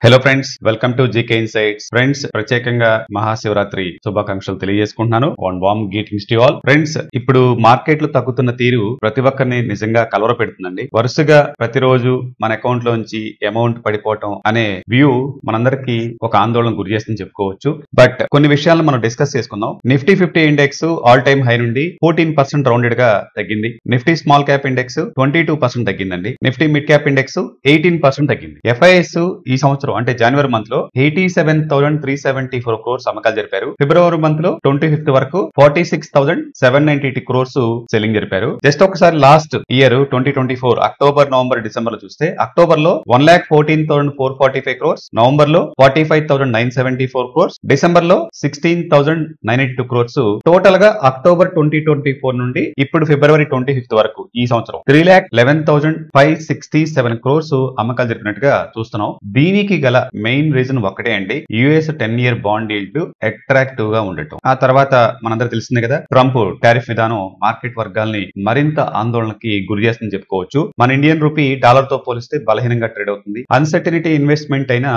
Hello friends, welcome to GK insights. Friends, ప్రత్యేకంగా మహాశివరాత్రి శుభాకాంక్షలు తెలియజేసుకుంటున్నాను. One warm greetings to all. Friends, ఇప్పుడు మార్కెట్లు తగ్గుతున్న తీరు ప్రతి ఒక్కరిని నిజంగా కలవర పెడుతుందండి. వరుసగా ప్రతిరోజు మన అకౌంట్ లోంచి అమౌంట్ పడిపోవటం అనే వ్యూ మనందరికీ ఒక ఆందోళన గురి చేస్తుందని చెప్పుకోవచ్చు. బట్ కొన్ని విషయాలను మనం డిస్కస్ చేసుకుందాం. Nifty 50 index all time high నుండి 14% రౌండెడ్ గా తగ్గింది. నిఫ్టీ స్మాల్ క్యాప్ ఇండెక్స్ 22% తగ్గిందండి. నిఫ్టీ మిడ్ క్యాప్ ఇండెక్స్ 18% తగ్గింది. ఎఫ్ఐఎస్ ఈ సంవత్సరం అంటే జనవరి మంత్ లో 87,374 క్రోర్స్ అమ్మకాలు జరిపారు. ఫిబ్రవరి మంత్ లో 25th వరకు 46,792 క్రోర్స్ సెల్లింగ్ జరిపారు. జస్ట్ ఒకసారి last year 2024 October, November, December లో చూస్తే అక్టోబర్ లో 1,14,445 క్రోర్స్, నవంబర్ లో 45,974 క్రోర్స్, డిసెంబర్ లో 16,982 క్రోర్స్. టోటల్ గా అక్టోబర్ 2024 నుండి ఇప్పుడు ఫిబ్రవరి 25th వరకు ఈ సంవత్సరం 3,11,567 క్రోర్స్ అమ్మకాలు జరిపినట్టుగా చూస్తున్నాం. దీనికి గల మెయిన్ రీజన్ ఒకటే అండి, US 10-year bond yield attractive గా ఉండటం. ఆ తర్వాత మనందరూ తెలిసిందే కదా, ట్రంప్ టారిఫ్ విధానం మార్కెట్ వర్గాల్ని మరింత ఆందోళనకి గురి చేస్తుందని చెప్పుకోవచ్చు. మన ఇండియన్ రూపీ డాలర్ తో పోలిస్తే బలహీనంగా ట్రేడ్ అవుతుంది. అన్సర్టనిటీ ఇన్వెస్ట్మెంట్ అయిన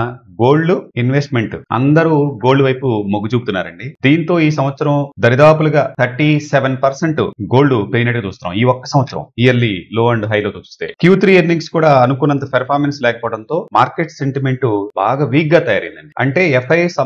గోల్డ్ ఇన్వెస్ట్మెంట్ అందరూ గోల్డ్ వైపు మొగ్గు చూపుతున్నారండి. దీంతో ఈ సంవత్సరం దరిదాపులుగా 37% గోల్డ్ పెరిగినట్టు చూస్తున్నాం. ఈ ఒక్క సంవత్సరం ఇయర్లీ లో అండ్ హైలో చూస్తే Q3 ఎర్నింగ్స్ కూడా అనుకున్నంత పెర్ఫార్మెన్స్ లేకపోవడంతో మార్కెట్ సెంటిమెంట్ బాగా వీక్ గా తయారైందండి. అంటే ఎఫ్ఐఎస్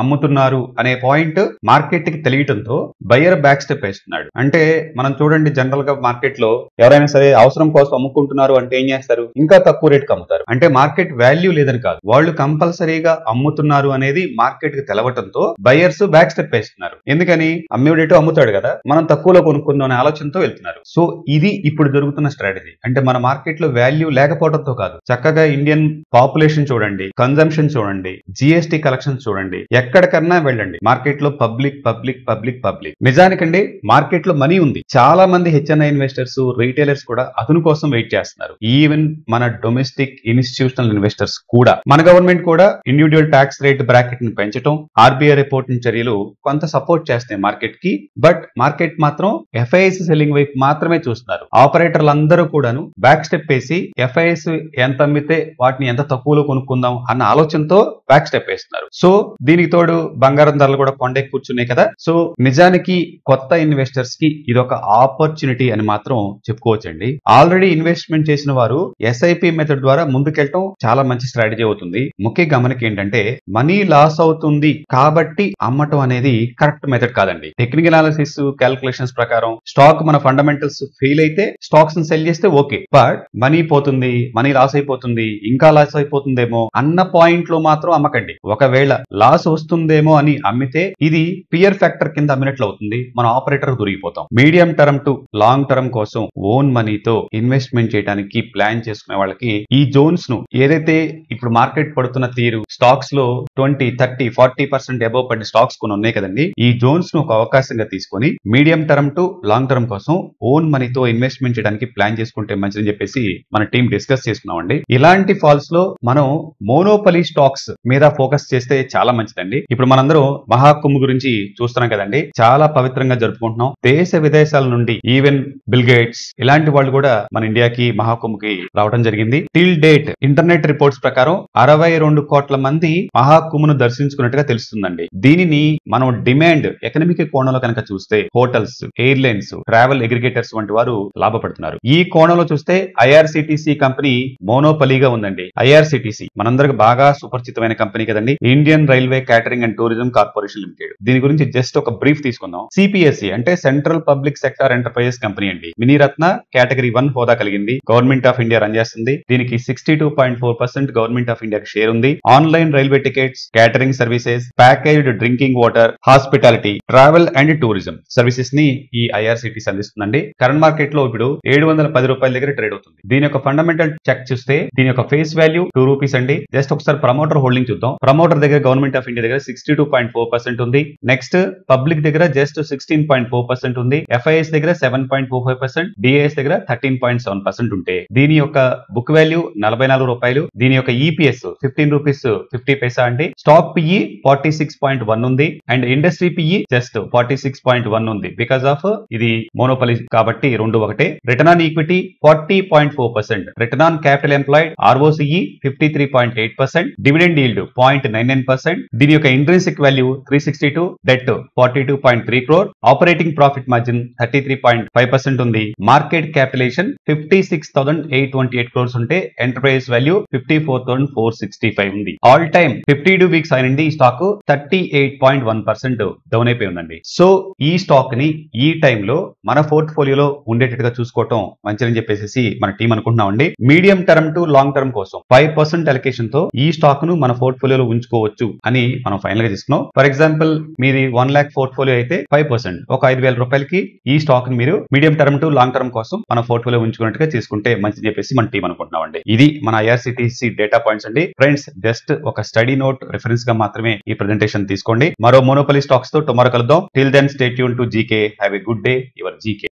అమ్ముతున్నారు అనే పాయింట్ మార్కెట్ కి తెలియటంతో బయ్యర్ బ్యాక్ స్టెప్ వేస్తున్నాడు. అంటే మనం చూడండి, జనరల్ గా మార్కెట్ లో ఎవరైనా సరే అవసరం కోసం అమ్ముకుంటున్నారు అంటే ఏం చేస్తారు? ఇంకా తక్కువ రేట్ కి అమ్ముతారు. అంటే మార్కెట్ వాల్యూ లేదని కాదు, వాళ్ళు కంపల్సరీగా అమ్ముతున్నారు అనేది మార్కెట్ కి తెలవటంతో బయ్యర్స్ బ్యాక్ స్టెప్ వేస్తున్నారు. ఎందుకని? అమ్మేడేటో అమ్ముతాడు కదా, మనం తక్కువలో కొనుక్కుందాం అనే ఆలోచనతో వెళ్తున్నారు. సో ఇది ఇప్పుడు జరుగుతున్న స్ట్రాటజీ. అంటే మన మార్కెట్ లో వాల్యూ లేకపోవడంతో కాదు, చక్కగా ఇండియన్ పాపులేషన్ చూడండి, కన్జంప్షన్ చూడండి, జిఎస్టీ కలెక్షన్స్ చూడండి, ఎక్కడికన్నా వెళ్ళండి, మార్కెట్ లో పబ్లిక్ పబ్లిక్ పబ్లిక్ పబ్లిక్. నిజానికండి మార్కెట్ లో మనీ ఉంది. చాలా మంది హెచ్ఎన్ఐ ఇన్వెస్టర్స్, రీటైలర్స్ కూడా అతను కోసం వెయిట్ చేస్తున్నారు. ఈవెన్ మన డొమెస్టిక్ ఇన్స్టిట్యూషనల్ ఇన్వెస్టర్స్ కూడా. మన గవర్నమెంట్ కూడా ఇండివిడ్యువల్ ట్యాక్స్ రేట్ బ్రాకెట్ ని పెంచడం, ఆర్బీఐ రిపోర్టింగ్ చర్యలు కొంత సపోర్ట్ చేస్తాయి మార్కెట్ కి. బట్ మార్కెట్ మాత్రం ఎఫ్ఐఎస్ సెల్లింగ్ వైపు మాత్రమే చూస్తున్నారు. ఆపరేటర్లు అందరూ కూడాను బ్యాక్ స్టెప్ వేసి ఎఫ్ఐఎస్ ఎంత అమ్మితే వాటిని ఎంత తక్కువలో కొనుక్కుందాం అన్న ఆలోచనతో బ్యాక్ స్టెప్ వేస్తున్నారు. సో దీనికి తోడు బంగారం ధరలు కూడా కొండెక్కి కూర్చున్నాయి కదా. సో నిజానికి కొత్త ఇన్వెస్టర్స్ కి ఇది ఒక ఆపర్చునిటీ అని మాత్రం చెప్పుకోవచ్చండి. ఆల్రెడీ ఇన్వెస్ట్మెంట్ చేసిన వారు ఎస్ఐపి మెథడ్ ద్వారా ముందుకెళ్ళటం చాలా మంచి స్ట్రాటజీ అవుతుంది. ముఖ్య గమనిక ఏంటంటే, మనీ లాస్ అవుతుంది కాబట్టి అమ్మటం అనేది కరెక్ట్ మెథడ్ కాదండి. టెక్నికల్ అనాలిసిస్ క్యాల్కులేషన్స్ ప్రకారం స్టాక్ మన ఫండమెంటల్స్ ఫెయిల్ అయితే స్టాక్స్ ని సెల్ చేస్తే ఓకే. బట్ మనీ పోతుంది, మనీ లాస్ అయిపోతుంది, ఇంకా లాస్ అయిపోతుందేమో అన్న పాయింట్ లో మాత్రం అమ్మకండి. ఒకవేళ లాస్ వస్తుందేమో అని అమ్మితే ఇది పియర్ ఫ్యాక్టర్ కింద అమ్మినట్లు అవుతుంది. మన ఆపరేటర్ దొరికిపోతాం. Medium term to long term కోసం ఓన్ మనీతో ఇన్వెస్ట్మెంట్ చేయడానికి ప్లాన్ చేసుకునే వాళ్ళకి ఈ జోన్స్ ను, ఏదైతే ఇప్పుడు మార్కెట్ పడుతున్న తీరు, స్టాక్స్ లో 20, 30, 40% అబౌవ్ పడిన స్టాక్స్ కొన్ని ఉన్నాయి కదండి, ఈ జోన్స్ ను ఒక అవకాశంగా తీసుకొని medium term to long term కోసం ఓన్ మనీతో ఇన్వెస్ట్మెంట్ చేయడానికి ప్లాన్ చేసుకుంటే మంచిదని చెప్పేసి మన టీం డిస్కస్ చేసుకున్నామండి. ఇలాంటి ఫాల్స్ లో మనం మోనోపలీ స్టాక్స్ మీద ఫోకస్ చేస్తే చాలా మంచిదండి. ఇప్పుడు మనందరం మహాకుంభ్ గురించి చూస్తున్నాం కదండి, చాలా పవిత్రంగా జరుపుకుంటున్నాం. దేశ విదేశాల నుండి ఈవెన్ బిల్ గేట్స్ ఇలాంటి వాళ్ళు కూడా మన ఇండియాకి మహాకుంభ్ కి రావడం జరిగింది. టిల్ డేట్ ఇంటర్నెట్ రిపోర్ట్స్ ప్రకారం 62 కోట్ల మంది మహాకుంభ్ ను దర్శించుకున్నట్టుగా తెలుస్తుందండి. దీనిని మనం డిమాండ్ ఎకనామిక్ కోణంలో కనుక చూస్తే హోటల్స్, ఎయిర్లైన్స్, ట్రావెల్ అగ్రిగేటర్స్ వంటి వారు లాభపడుతున్నారు. ఈ కోణంలో చూస్తే ఐఆర్సిటిసి కంపెనీ మోనోపలీగా ఉందండి. ఐఆర్సిటిసి మనందరికి బాగా సుపరిచితమైన కంపెనీ కదండి, Indian railway catering and tourism corporation limited. దీని గురించి జస్ట్ ఒక బ్రీఫ్ తీసుకుందాం. సిపిఎస్సి అంటే central public sector enterprises company అండి. మినీరత్న కేటగిరీ 1 హోదా కలిగింది. గవర్నమెంట్ ఆఫ్ ఇండియా రన్ చేస్తుంది. దీనికి 62.4% గవర్నమెంట్ ఆఫ్ ఇండియాకి షేర్ ఉంది. Online railway tickets, catering services, packaged drinking water, hospitality, travel and tourism services ని ఈ ఐఆర్సిటిసి అందిస్తుందండి. కరెంట్ మార్కెట్ లో ఇప్పుడు 710 రూపాయల దగ్గర ట్రేడ్ అవుతుంది. దీని యొక్క ఫండమెంటల్ చెక్ చూస్తే దీని యొక్క ఫేస్ వాల్యూ 2 రూపీస్ అండి. జస్ట్ ఒకసారి ప్రమోటర్ హోల్డింగ్ చూద్దాం. ప్రమోటర్ దగ్గర గవర్నమెంట్ ఆఫ్ ఇండియా దగ్గర 62.4% ఉంది. నెక్స్ట్ పబ్లిక్ దగ్గర జస్ట్ 16.4% ఉంది. ఎఫ్ఐఎస్ దగ్గర 7.45%, డిఐఎస్ దగ్గర 13.7% ఉంటే దీని యొక్క బుక్ వాల్యూ 44 రూపాయలు. దీని యొక్క ఈపీఎస్ 15 రూపీస్ 50 పైసా అండి. స్టాక్ పిఈ 46.1 ఉంది అండ్ ఇండస్ట్రీ పిఈ జస్ట్ 46.1 ఉంది. బికాస్ ఆఫ్ ఇది మోనోపలి కాబట్టి రెండు ఒకటే. Return on equity 40.4%, return on capital employed ROCE 53.6%. 3.8%, dividend yield 0.99%, దీని యొక్క intrinsic value 362, debt 42.3 crore, operating profit margin 33.5% ఉంది. మార్కెట్ క్యాపిటలైజేషన్ 56,828 crores ఉంటే ఎంటర్ప్రైజ్ వాల్యూ 54,465 ఉంది. ఆల్ టైమ్ 52 వీక్స్ అయినండి ఈ స్టాక్ 38.1% డౌన్ అయిపోయి ఉందండి. సో ఈ స్టాక్ ని ఈ టైంలో మన పోర్ట్ఫోలియోలో ఉండేటట్టుగా చూసుకోవటం మంచిదని చెప్పేసి మన టీం అనుకుంటున్నామండి. Medium term to long term కోసం 5% అలొకేషన్ తో ఈ స్టాక్ ను మన పోర్ట్ఫోలియోలో ఉంచుకోవచ్చు అని మనం ఫైనల్ గా తీసుకున్నాం. ఫర్ ఎగ్జాంపుల్ మీది 1 lakh పోర్ట్ఫోలియో అయితే 5% ఒక 5,000 రూపాయలకి ఈ స్టాక్ ని మీరు medium term to long term కోసం మన పోర్ట్ఫోలియో ఉంచుకున్నట్టుగా తీసుకుంటే మంచిది చెప్పేసి మన టీం అనుకుంటున్నామండి. ఇది మన IRCTC డేటా పాయింట్స్ అండి. ఫ్రెండ్స్ జస్ట్ ఒక స్టడీ నోట్ రిఫరెన్స్ గా మాత్రమే ఈ ప్రెజెంటేషన్ తీసుకోండి. మరో మోనోపలి స్టాక్స్ తో టుమారో కలుద్దాం. Till then stay tune to GK. Have a good day. Your GK.